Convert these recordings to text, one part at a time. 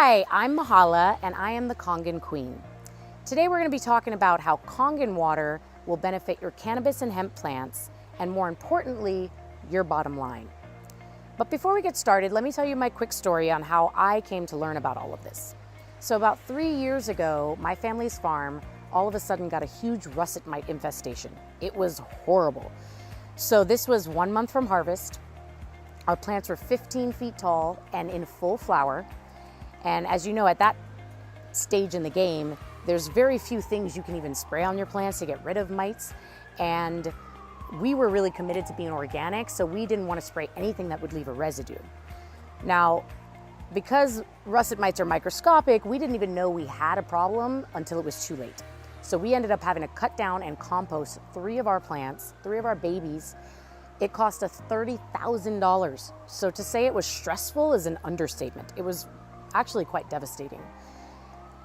Hi, I'm Mahala and I am the Kangen Queen. Today we're going to be talking about how Kangen water will benefit your cannabis and hemp plants and, more importantly, your bottom line. But before we get started, let me tell you my quick story on how I came to learn about all of this. So about 3 years ago, my family's farm all of a sudden got a huge russet mite infestation. It was horrible. So this was 1 month from harvest. Our plants were 15 feet tall and in full flower. And as you know, at that stage in the game, there's very few things you can even spray on your plants to get rid of mites. And we were really committed to being organic, so we didn't want to spray anything that would leave a residue. Now, because russet mites are microscopic, we didn't even know we had a problem until it was too late. So we ended up having to cut down and compost 3 of our plants, 3 of our babies. It cost us $30,000. So to say it was stressful is an understatement. It was actually quite devastating.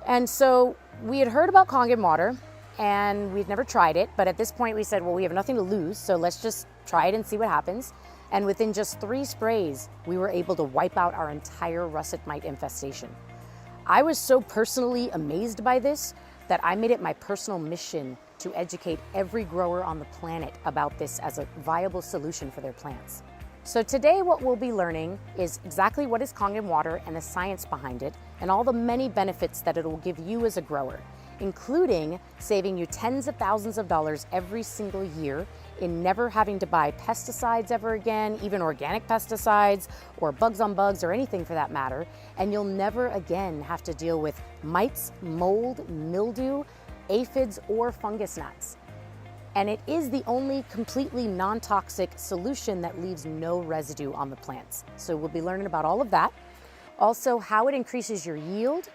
And so we had heard about Kangen water and we'd never tried it, but at this point we said, well, we have nothing to lose, so let's just try it and see what happens. And within just 3 sprays, we were able to wipe out our entire russet mite infestation. I was so personally amazed by this that I made it my personal mission to educate every grower on the planet about this as a viable solution for their plants. So today what we'll be learning is exactly what is Kangen water and the science behind it, and all the many benefits that it will give you as a grower, including saving you tens of thousands of dollars every single year in never having to buy pesticides ever again, even organic pesticides or bugs on bugs or anything for that matter. And you'll never again have to deal with mites, mold, mildew, aphids, or fungus gnats. And it is the only completely non-toxic solution that leaves no residue on the plants. So we'll be learning about all of that. Also, how it increases your yield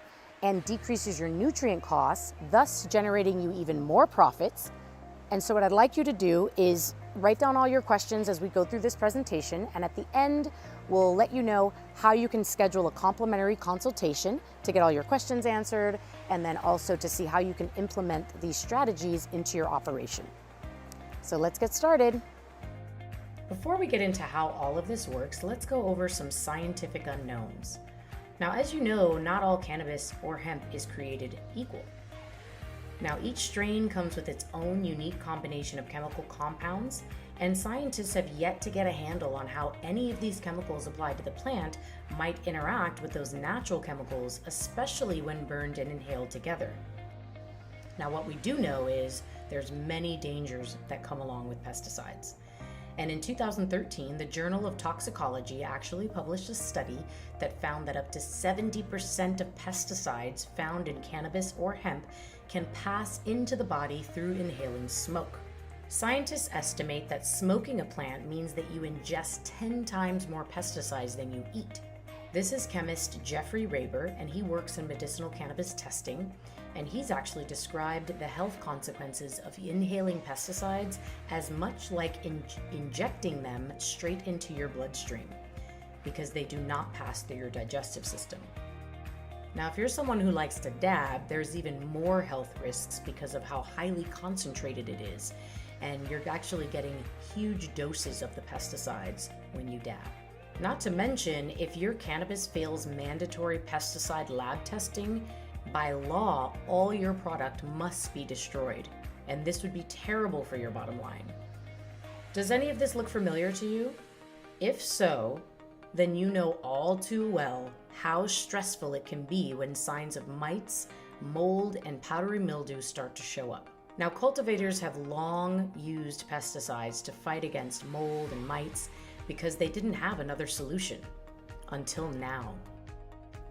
and decreases your nutrient costs, thus generating you even more profits. And so what I'd like you to do is write down all your questions as we go through this presentation, and at the end, we'll let you know how you can schedule a complimentary consultation to get all your questions answered, and then also to see how you can implement these strategies into your operation. So let's get started. Before we get into how all of this works, let's go over some scientific unknowns. Now, as you know, not all cannabis or hemp is created equal. Now, each strain comes with its own unique combination of chemical compounds, and scientists have yet to get a handle on how any of these chemicals applied to the plant might interact with those natural chemicals, especially when burned and inhaled together. Now, what we do know is there's many dangers that come along with pesticides. And in 2013, the Journal of Toxicology actually published a study that found that up to 70% of pesticides found in cannabis or hemp can pass into the body through inhaling smoke. Scientists estimate that smoking a plant means that you ingest 10 times more pesticides than you eat. This is chemist Jeffrey Raber, and he works in medicinal cannabis testing, and he's actually described the health consequences of inhaling pesticides as much like injecting them straight into your bloodstream, because they do not pass through your digestive system. Now, if you're someone who likes to dab, there's even more health risks because of how highly concentrated it is, and you're actually getting huge doses of the pesticides when you dab. Not to mention, if your cannabis fails mandatory pesticide lab testing, by law, all your product must be destroyed, and this would be terrible for your bottom line. Does any of this look familiar to you? If so, then you know all too well how stressful it can be when signs of mites, mold, and powdery mildew start to show up. Now, cultivators have long used pesticides to fight against mold and mites because they didn't have another solution, until now.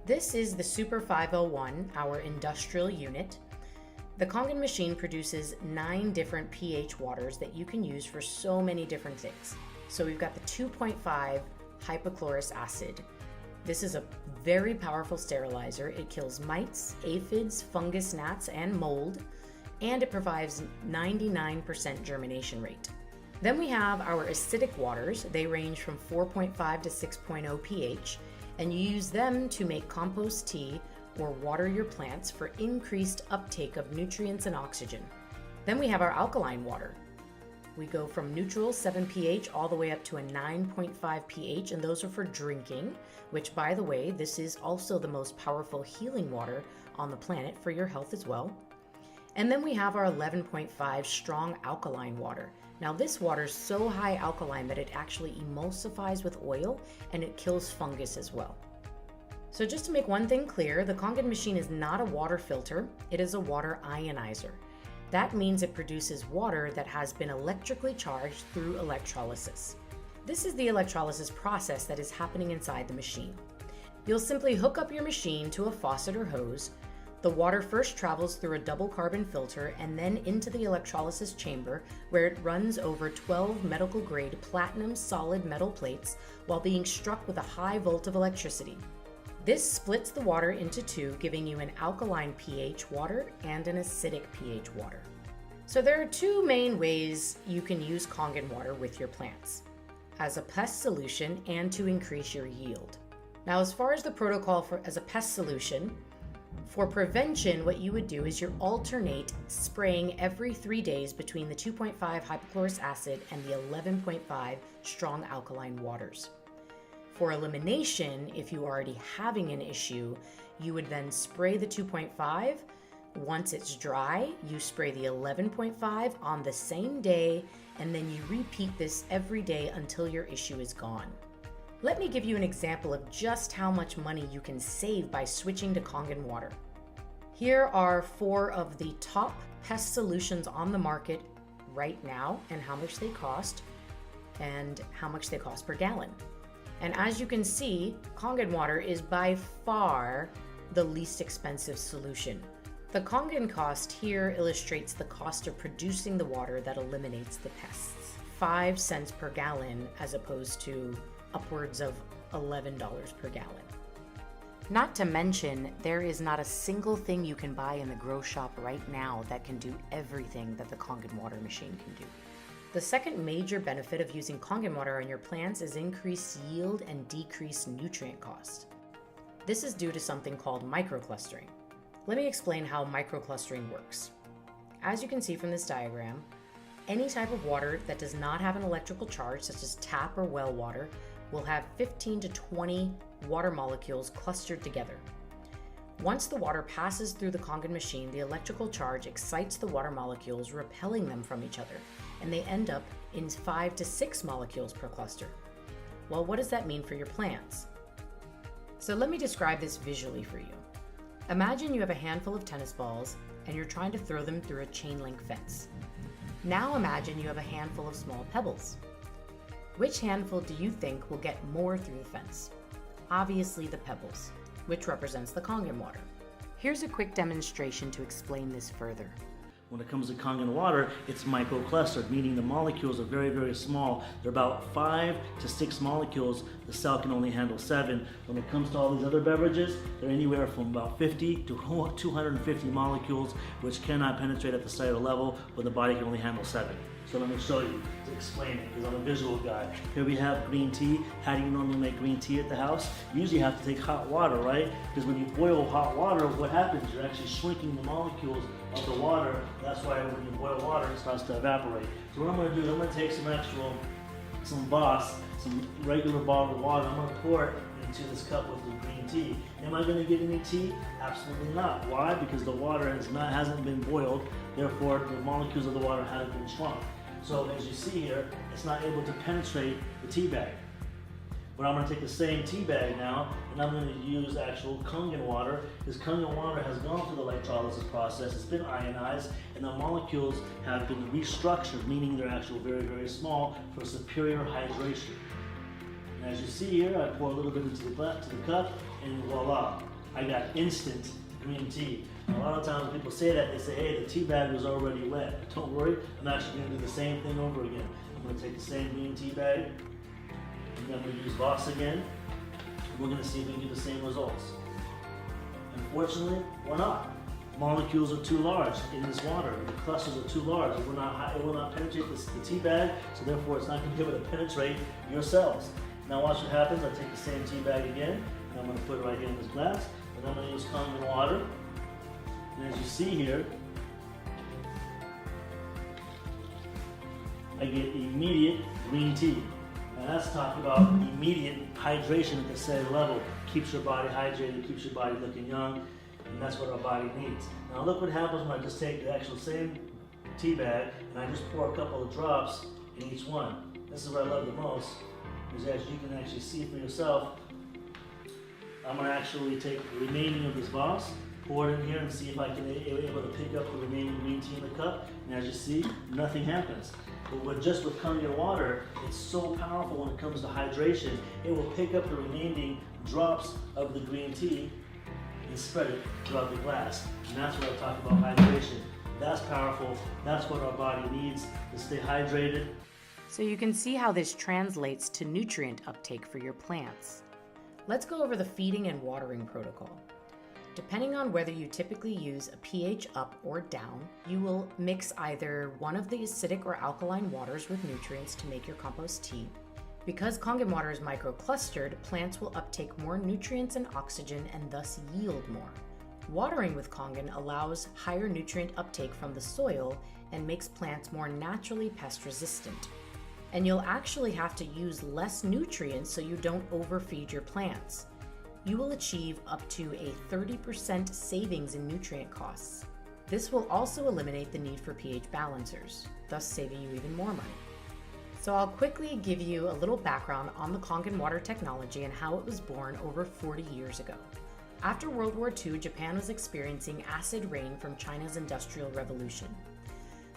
This is the Super 501, our industrial unit. The Kangen machine produces 9 different pH waters that you can use for so many different things. So we've got the 2.5 hypochlorous acid. This is a very powerful sterilizer. It kills mites, aphids, fungus gnats, and mold, and it provides 99% germination rate. Then we have our acidic waters. They range from 4.5 to 6.0 pH, and you use them to make compost tea or water your plants for increased uptake of nutrients and oxygen. Then we have our alkaline water. We go from neutral 7 pH all the way up to a 9.5 pH, and those are for drinking, which, by the way, this is also the most powerful healing water on the planet for your health as well. And then we have our 11.5 strong alkaline water. Now this water is so high alkaline that it actually emulsifies with oil and it kills fungus as well. So just to make one thing clear, the Kangen machine is not a water filter, it is a water ionizer. That means it produces water that has been electrically charged through electrolysis. This is the electrolysis process that is happening inside the machine. You'll simply hook up your machine to a faucet or hose. The water first travels through a double carbon filter and then into the electrolysis chamber, where it runs over 12 medical grade platinum solid metal plates while being struck with a high volt of electricity. This splits the water into two, giving you an alkaline pH water and an acidic pH water. So there are two main ways you can use Kangen water with your plants: as a pest solution and to increase your yield. Now, as far as the protocol as a pest solution, for prevention, what you would do is you alternate spraying every 3 days between the 2.5 hypochlorous acid and the 11.5 strong alkaline waters. For elimination, if you are already having an issue, you would then spray the 2.5. Once it's dry, you spray the 11.5 on the same day, and then you repeat this every day until your issue is gone. Let me give you an example of just how much money you can save by switching to Kangen water. Here are 4 of the top pest solutions on the market right now and how much they cost and how much they cost per gallon. And as you can see, Kangen water is by far the least expensive solution. The Kangen cost here illustrates the cost of producing the water that eliminates the pests. 5 cents per gallon as opposed to upwards of $11 per gallon. Not to mention, there is not a single thing you can buy in the grow shop right now that can do everything that the Kangen water machine can do. The second major benefit of using Kangen water on your plants is increased yield and decreased nutrient cost. This is due to something called microclustering. Let me explain how microclustering works. As you can see from this diagram, any type of water that does not have an electrical charge, such as tap or well water, will have 15 to 20 water molecules clustered together. Once the water passes through the Kangen machine, the electrical charge excites the water molecules, repelling them from each other, and they end up in 5 to 6 molecules per cluster. Well, what does that mean for your plants? So let me describe this visually for you. Imagine you have a handful of tennis balls and you're trying to throw them through a chain link fence. Now imagine you have a handful of small pebbles. Which handful do you think will get more through the fence? Obviously the pebbles, which represents the Kangen water. Here's a quick demonstration to explain this further. When it comes to Kangen water, it's microclustered, meaning the molecules are very, very small. They're about 5 to 6 molecules. The cell can only handle 7. When it comes to all these other beverages, they're anywhere from about 50 to 250 molecules, which cannot penetrate at the cellular level, but the body can only handle 7. So let me show you to explain it, because I'm a visual guy. Here we have green tea. How do you normally make green tea at the house? You usually have to take hot water, right? Because when you boil hot water, what happens? You're actually shrinking the molecules of the water. That's why when you boil water, it starts to evaporate. So what I'm going to do is I'm going to take some Voss, some regular bottled water. I'm going to pour it into this cup with the green tea. Am I going to get any tea? Absolutely not. Why? Because the water hasn't been boiled. Therefore, the molecules of the water haven't been shrunk. So as you see here, it's not able to penetrate the tea bag. But I'm going to take the same tea bag now, and I'm going to use actual Kangen water. This Kangen water has gone through the electrolysis process, it's been ionized, and the molecules have been restructured, meaning they're actually very, very small for superior hydration. And as you see here, I pour a little bit into the cup, and voila, I got instant green tea. And a lot of times when people say that, they say, hey, the tea bag was already wet. But don't worry, I'm actually going to do the same thing over again. I'm going to take the same green tea bag, and then I'm going to use Voss again. And we're going to see if we can get the same results. Unfortunately, we're not. Molecules are too large in this water. The clusters are too large. It will not penetrate the tea bag, so therefore it's not going to be able to penetrate your cells. Now watch what happens. I take the same tea bag again, and I'm going to put it right here in this glass, and I'm going to use Kangen water. And as you see here, I get immediate green tea. And that's talking about immediate hydration at the cellular level. Keeps your body hydrated, keeps your body looking young, and that's what our body needs. Now look what happens when I just take the actual same tea bag and I just pour a couple of drops in each one. This is what I love the most, is as you can actually see for yourself, I'm going to actually take the remaining of this Voss, pour it in here and see if I can be able to pick up the remaining green tea in the cup. And as you see, nothing happens. But with Kangen water, it's so powerful when it comes to hydration. It will pick up the remaining drops of the green tea and spread it throughout the glass. And that's what I talk about hydration. That's powerful. That's what our body needs to stay hydrated. So you can see how this translates to nutrient uptake for your plants. Let's go over the feeding and watering protocol. Depending on whether you typically use a pH up or down, you will mix either one of the acidic or alkaline waters with nutrients to make your compost tea. Because Kangen water is microclustered, plants will uptake more nutrients and oxygen and thus yield more. Watering with Kangen allows higher nutrient uptake from the soil and makes plants more naturally pest resistant. And you'll actually have to use less nutrients so you don't overfeed your plants. You will achieve up to a 30% savings in nutrient costs. This will also eliminate the need for pH balancers, thus saving you even more money. So I'll quickly give you a little background on the Kangen water technology and how it was born over 40 years ago. After World War II, Japan was experiencing acid rain from China's Industrial Revolution.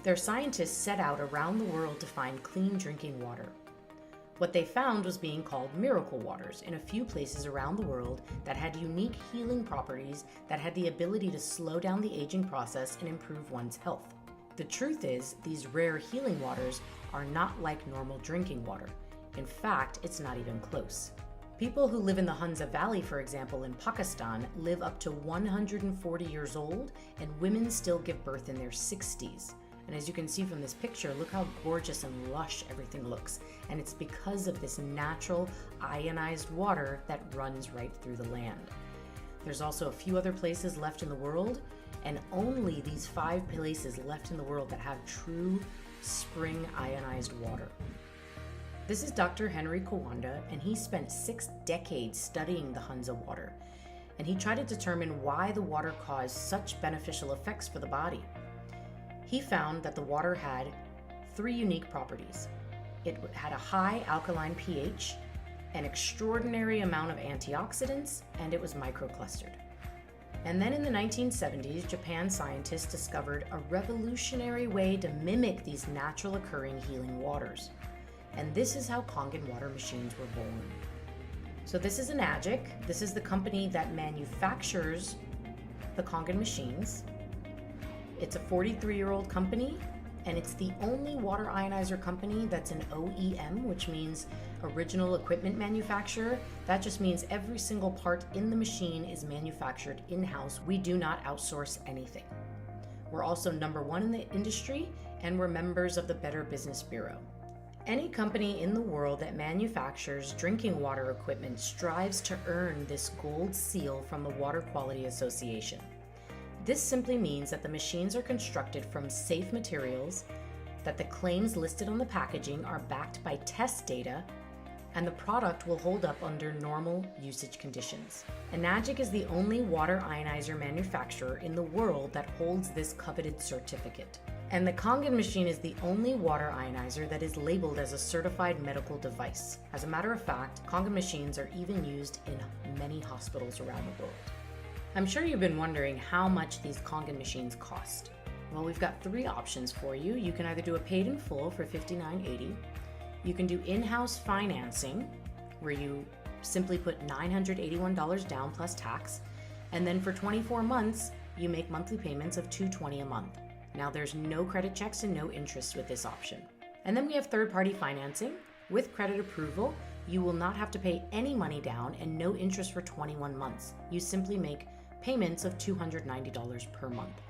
Their scientists set out around the world to find clean drinking water. What they found was being called miracle waters in a few places around the world that had unique healing properties that had the ability to slow down the aging process and improve one's health. The truth is, these rare healing waters are not like normal drinking water. In fact, it's not even close. People who live in the Hunza Valley, for example, in Pakistan, live up to 140 years old, and women still give birth in their 60s. And as you can see from this picture, look how gorgeous and lush everything looks. And it's because of this natural ionized water that runs right through the land. There's also a few other places left in the world, and only these 5 places left in the world that have true spring ionized water. This is Dr. Henry Kawanda, and he spent 6 decades studying the Hunza water. And he tried to determine why the water caused such beneficial effects for the body. He found that the water had 3 unique properties. It had a high alkaline pH, an extraordinary amount of antioxidants, and it was microclustered. And then in the 1970s, Japan scientists discovered a revolutionary way to mimic these natural occurring healing waters. And this is how Kangen water machines were born. So this is Ionized. This is the company that manufactures the Kangen machines. It's a 43-year-old company, and it's the only water ionizer company that's an OEM, which means original equipment manufacturer. That just means every single part in the machine is manufactured in-house. We do not outsource anything. We're also #1 in the industry, and we're members of the Better Business Bureau. Any company in the world that manufactures drinking water equipment strives to earn this gold seal from the Water Quality Association. This simply means that the machines are constructed from safe materials, that the claims listed on the packaging are backed by test data, and the product will hold up under normal usage conditions. Ionized is the only water ionizer manufacturer in the world that holds this coveted certificate. And the Kangen machine is the only water ionizer that is labeled as a certified medical device. As a matter of fact, Kangen machines are even used in many hospitals around the world. I'm sure you've been wondering how much these Kangen machines cost. Well, we've got 3 options for you. You can either do a paid in full for $59.80. You can do in-house financing, where you simply put $981 down plus tax, and then for 24 months, you make monthly payments of $220 a month. Now there's no credit checks and no interest with this option. And then we have third-party financing. With credit approval, you will not have to pay any money down and no interest for 21 months. You simply make payments of $290 per month.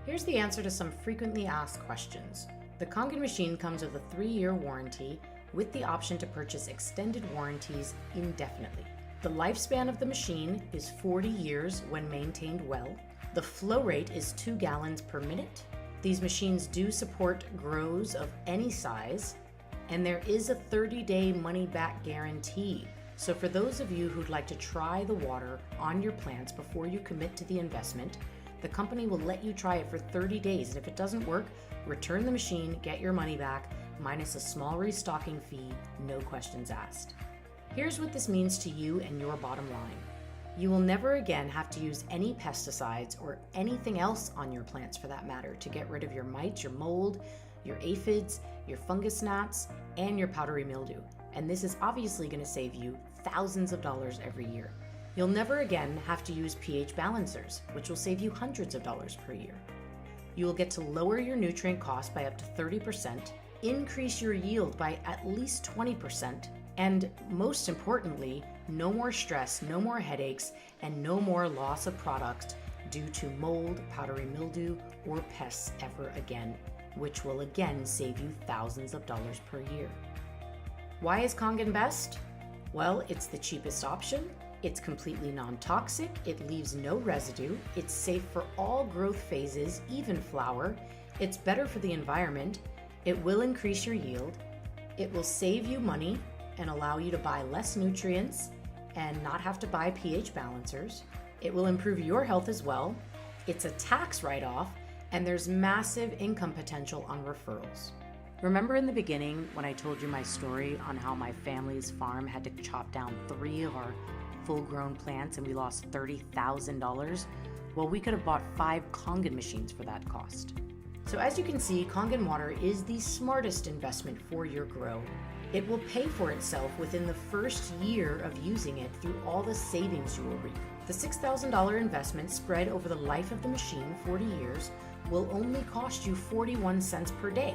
Here's the answer to some frequently asked questions. The Kangen machine comes with a 3-year warranty with the option to purchase extended warranties indefinitely. The lifespan of the machine is 40 years when maintained well. The flow rate is 2 gallons per minute. These machines do support grows of any size, And there is a 30-day money-back guarantee. So for those of you who'd like to try the water on your plants before you commit to the investment, the company will let you try it for 30 days. And if it doesn't work, return the machine, get your money back, minus a small restocking fee, no questions asked. Here's what this means to you and your bottom line. You will never again have to use any pesticides or anything else on your plants for that matter to get rid of your mites, your mold, your aphids, your fungus gnats, and your powdery mildew. And this is obviously going to save you thousands of dollars every year. You'll never again have to use pH balancers, which will save you hundreds of dollars per year. You will get to lower your nutrient costs by up to 30%, increase your yield by at least 20%, and most importantly, no more stress, no more headaches, and no more loss of product due to mold, powdery mildew, or pests ever again, which will again save you thousands of dollars per year. Why is Kangen best? Well, it's the cheapest option, it's completely non-toxic, it leaves no residue, it's safe for all growth phases, even flower, it's better for the environment, it will increase your yield, it will save you money and allow you to buy less nutrients and not have to buy pH balancers, it will improve your health as well, it's a tax write-off, and there's massive income potential on referrals. Remember in the beginning when I told you my story on how my family's farm had to chop down 3 of our full-grown plants and we lost $30,000? Well, we could have bought 5 Kangen machines for that cost. So as you can see, Kangen water is the smartest investment for your grow. It will pay for itself within the first year of using it through all the savings you will reap. The $6,000 investment spread over the life of the machine, 40 years, will only cost you 41 cents per day.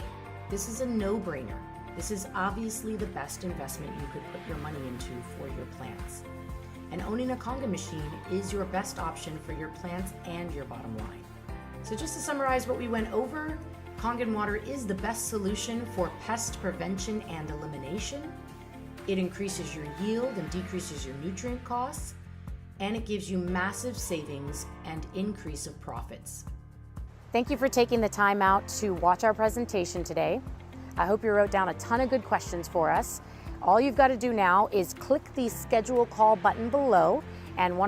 This is a no-brainer. This is obviously the best investment you could put your money into for your plants. And owning a Kangen machine is your best option for your plants and your bottom line. So just to summarize what we went over, Kangen water is the best solution for pest prevention and elimination. It increases your yield and decreases your nutrient costs, and it gives you massive savings and increase of profits. Thank you for taking the time out to watch our presentation today. I hope you wrote down a ton of good questions for us. All you've got to do now is click the schedule call button below, and one of